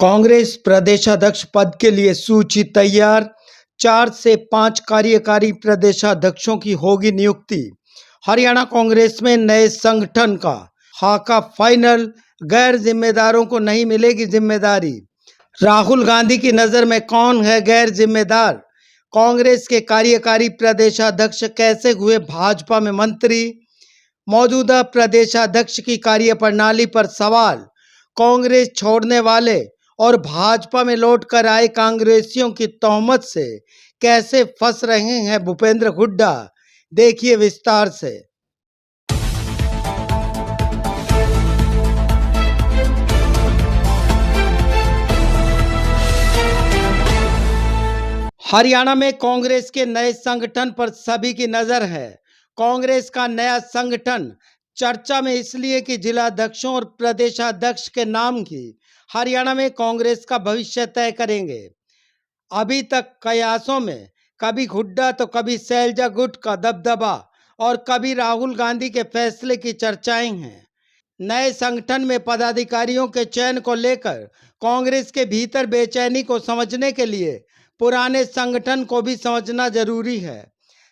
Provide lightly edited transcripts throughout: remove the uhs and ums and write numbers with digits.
कांग्रेस प्रदेशाध्यक्ष पद के लिए सूची तैयार। 4 से 5 कार्यकारी प्रदेशाध्यक्षों की होगी नियुक्ति। हरियाणा कांग्रेस में नए संगठन का खाका फाइनल। गैर जिम्मेदारों को नहीं मिलेगी जिम्मेदारी। राहुल गांधी की नजर में कौन है गैर जिम्मेदार? कांग्रेस के कार्यकारी प्रदेशाध्यक्ष कैसे हुए भाजपा में मंत्री? मौजूदा प्रदेशाध्यक्ष की कार्यप्रणाली पर सवाल। कांग्रेस छोड़ने वाले और भाजपा में लौटकर आए कांग्रेसियों की तोहमत से कैसे फंस रहे हैं भूपेंद्र हुड्डा? देखिए विस्तार से। हरियाणा में कांग्रेस के नए संगठन पर सभी की नजर है। कांग्रेस का नया संगठन चर्चा में इसलिए कि जिलाध्यक्षों और प्रदेशाध्यक्ष के नाम ही हरियाणा में कांग्रेस का भविष्य तय करेंगे। अभी तक कयासों में कभी हुड्डा तो कभी शैलजा गुट का दबदबा और कभी राहुल गांधी के फैसले की चर्चाएं हैं। नए संगठन में पदाधिकारियों के चयन को लेकर कांग्रेस के भीतर बेचैनी को समझने के लिए पुराने संगठन को भी समझना जरूरी है।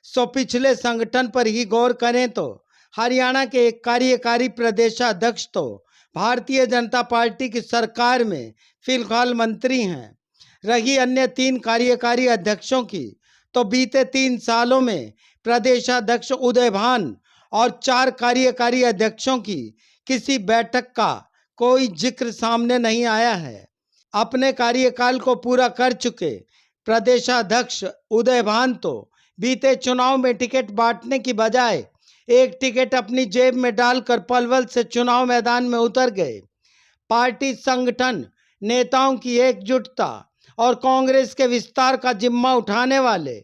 पिछले संगठन पर ही गौर करें तो हरियाणा के एक कार्यकारी प्रदेशाध्यक्ष तो भारतीय जनता पार्टी की सरकार में फिलहाल मंत्री हैं। रही अन्य 3 कार्यकारी अध्यक्षों की तो बीते 3 सालों में प्रदेशाध्यक्ष उदय भान और 4 कार्यकारी अध्यक्षों की किसी बैठक का कोई जिक्र सामने नहीं आया है। अपने कार्यकाल को पूरा कर चुके प्रदेशाध्यक्ष उदय भान तो बीते चुनाव में टिकट बांटने की बजाय एक टिकट अपनी जेब में डालकर पलवल से चुनाव मैदान में उतर गए। पार्टी संगठन, नेताओं की एकजुटता और कांग्रेस के विस्तार का जिम्मा उठाने वाले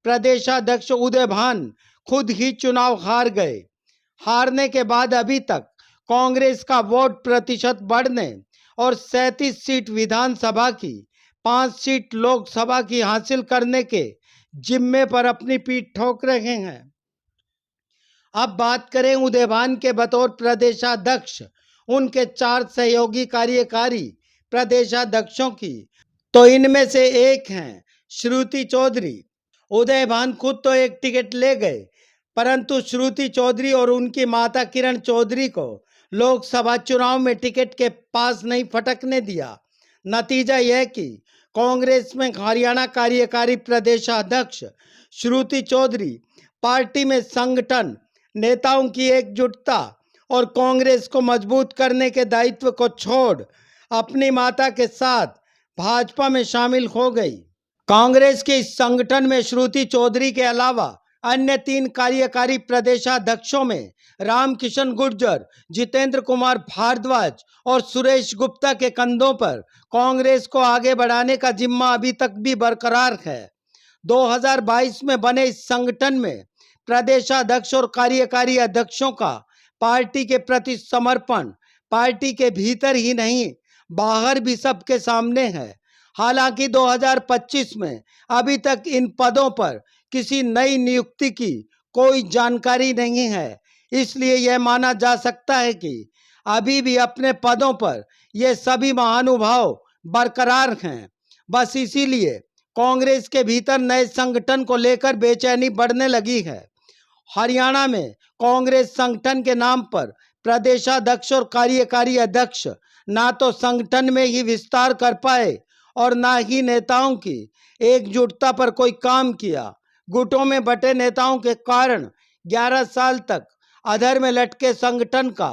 प्रदेशाध्यक्ष उदय भान खुद ही चुनाव हार गए। हारने के बाद अभी तक कांग्रेस का वोट प्रतिशत बढ़ने और 37 सीट विधानसभा की, 5 सीट लोकसभा की हासिल करने के जिम्मे पर अपनी पीठ ठोक रहे हैं। अब बात करें उदय भान के बतौर प्रदेशाध्यक्ष उनके 4 सहयोगी कार्यकारी प्रदेशाध्यक्षों की, तो इनमें से एक हैं श्रुति चौधरी। उदय भान खुद तो एक टिकट ले गए, परंतु श्रुति चौधरी और उनकी माता किरण चौधरी को लोकसभा चुनाव में टिकट के पास नहीं फटकने दिया। नतीजा यह कि कांग्रेस में हरियाणा कार्यकारी प्रदेशाध्यक्ष श्रुति चौधरी पार्टी में संगठन, नेताओं की एकजुटता और कांग्रेस को मजबूत करने के दायित्व को छोड़ अपनी माता के साथ भाजपा में शामिल हो गई। कांग्रेस के इस संगठन में श्रुति चौधरी के अलावा अन्य 3 कार्यकारी प्रदेशाध्यक्षों में रामकिशन गुर्जर, जितेंद्र कुमार भारद्वाज और सुरेश गुप्ता के कंधों पर कांग्रेस को आगे बढ़ाने का जिम्मा अभी तक भी बरकरार है। 2022 में बने इस संगठन में प्रदेशाध्यक्ष और कार्यकारी अध्यक्षों का पार्टी के प्रति समर्पण पार्टी के भीतर ही नहीं बाहर भी सबके सामने है। हालांकि 2025 में अभी तक इन पदों पर किसी नई नियुक्ति की कोई जानकारी नहीं है, इसलिए यह माना जा सकता है कि अभी भी अपने पदों पर ये सभी महानुभाव बरकरार हैं। बस इसीलिए कांग्रेस के भीतर नए संगठन को लेकर बेचैनी बढ़ने लगी है। हरियाणा में कांग्रेस संगठन के नाम पर प्रदेशाध्यक्ष और कार्यकारी अध्यक्ष ना तो संगठन में ही विस्तार कर पाए और ना ही नेताओं की एकजुटता पर कोई काम किया। गुटों में बटे नेताओं के कारण 11 साल तक अधर में लटके संगठन का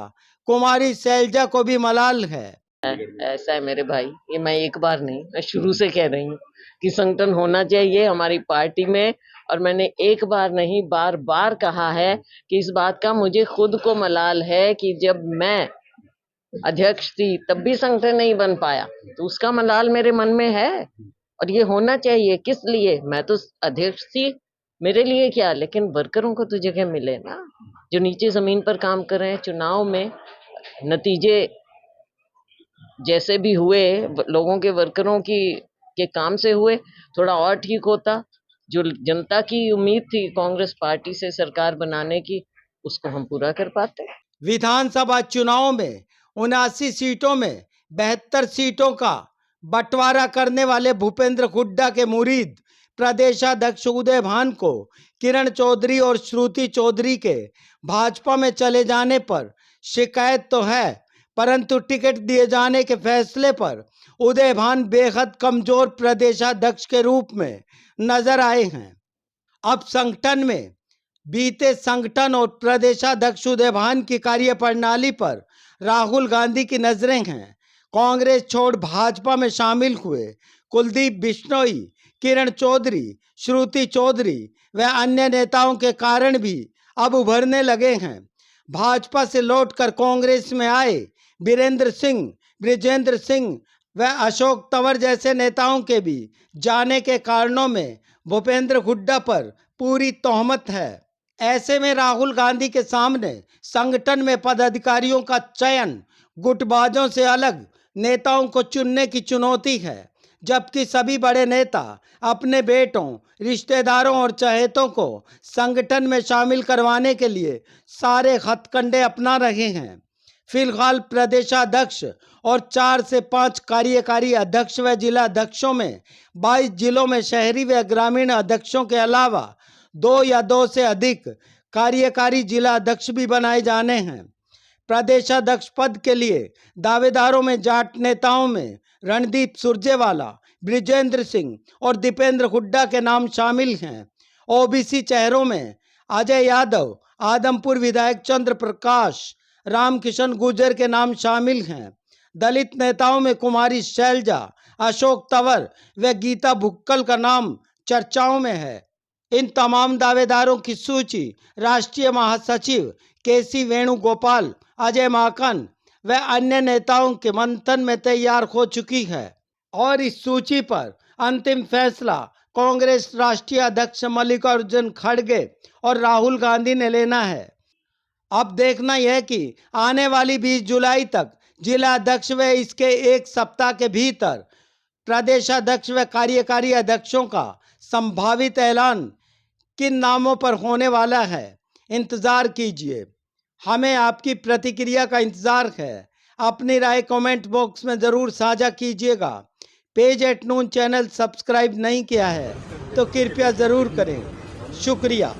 कुमारी शैलजा को भी मलाल है। ऐसा है मेरे भाई, ये मैं एक बार नहीं, मैं शुरू से कह रही हूँ कि संगठन होना चाहिए हमारी पार्टी में। और मैंने एक बार नहीं, बार बार कहा है कि इस बात का मुझे खुद को मलाल है कि जब मैं अध्यक्ष थी तब भी संगठन नहीं बन पाया, तो उसका मलाल मेरे मन में है। और ये होना चाहिए। किस लिए? मैं तो अध्यक्ष थी, मेरे लिए क्या, लेकिन वर्करों को तो जगह मिले ना, जो नीचे जमीन पर काम कर रहे हैं। चुनाव में नतीजे जैसे भी हुए, लोगों के, वर्करों की के काम से हुए, थोड़ा और ठीक होता। जो जनता की उम्मीद थी कांग्रेस पार्टी से सरकार बनाने की, उसको हम पूरा कर पाते। विधानसभा चुनाव में 79 सीटों में 72 सीटों का बंटवारा करने वाले भूपेंद्र हुड्डा के मुरीद प्रदेशाध्यक्ष उदय भान को किरण चौधरी और श्रुति चौधरी के भाजपा में चले जाने पर शिकायत तो है, परंतु टिकट दिए जाने के फैसले पर उदय भान बेहद कमजोर प्रदेशाध्यक्ष के रूप में नजर आए हैं। अब संगठन में बीते संगठन और प्रदेशाध्यक्ष उदय भान की कार्यप्रणाली पर राहुल गांधी की नजरें हैं। कांग्रेस छोड़ भाजपा में शामिल हुए कुलदीप बिश्नोई, किरण चौधरी, श्रुति चौधरी व अन्य नेताओं के कारण भी अब उभरने लगे हैं। भाजपा से लौटकर कांग्रेस में आए बीरेंद्र सिंह, बृजेंद्र सिंह व अशोक तंवर जैसे नेताओं के भी जाने के कारणों में भूपेंद्र हुड्डा पर पूरी तोहमत है। ऐसे में राहुल गांधी के सामने संगठन में पदाधिकारियों का चयन गुटबाजों से अलग नेताओं को चुनने की चुनौती है, जबकि सभी बड़े नेता अपने बेटों, रिश्तेदारों और चहेतों को संगठन में शामिल करवाने के लिए सारे हथकंडे अपना रहे हैं। फिलहाल प्रदेशाध्यक्ष और 4 से 5 कार्यकारी अध्यक्ष व जिला अध्यक्षों में 22 जिलों में शहरी व ग्रामीण अध्यक्षों के अलावा 2 या 2 से अधिक कार्यकारी जिला अध्यक्ष भी बनाए जाने हैं। प्रदेशाध्यक्ष पद के लिए दावेदारों में जाट नेताओं में रणदीप सुरजेवाला, बृजेंद्र सिंह और दीपेंद्र हुड्डा के नाम शामिल हैं। ओबीसी चेहरों में अजय यादव, आदमपुर विधायक चंद्र प्रकाश, रामकिशन गुर्जर के नाम शामिल हैं। दलित नेताओं में कुमारी शैलजा, अशोक तंवर व गीता भुक्कल का नाम चर्चाओं में है। इन तमाम दावेदारों की सूची राष्ट्रीय महासचिव केसी वेणुगोपाल, अजय माकन व अन्य नेताओं के मंथन में तैयार हो चुकी है और इस सूची पर अंतिम फैसला कांग्रेस राष्ट्रीय अध्यक्ष मल्लिकार्जुन खड़गे और राहुल गांधी ने लेना है। अब देखना यह कि आने वाली 20 जुलाई तक जिला अध्यक्ष व इसके एक सप्ताह के भीतर प्रदेशाध्यक्ष व कार्यकारी अध्यक्षों का संभावित ऐलान किन नामों पर होने वाला है, इंतजार कीजिए। हमें आपकी प्रतिक्रिया का इंतजार है। अपनी राय कमेंट बॉक्स में ज़रूर साझा कीजिएगा। पेज @ नून चैनल सब्सक्राइब नहीं किया है तो कृपया ज़रूर करें। शुक्रिया।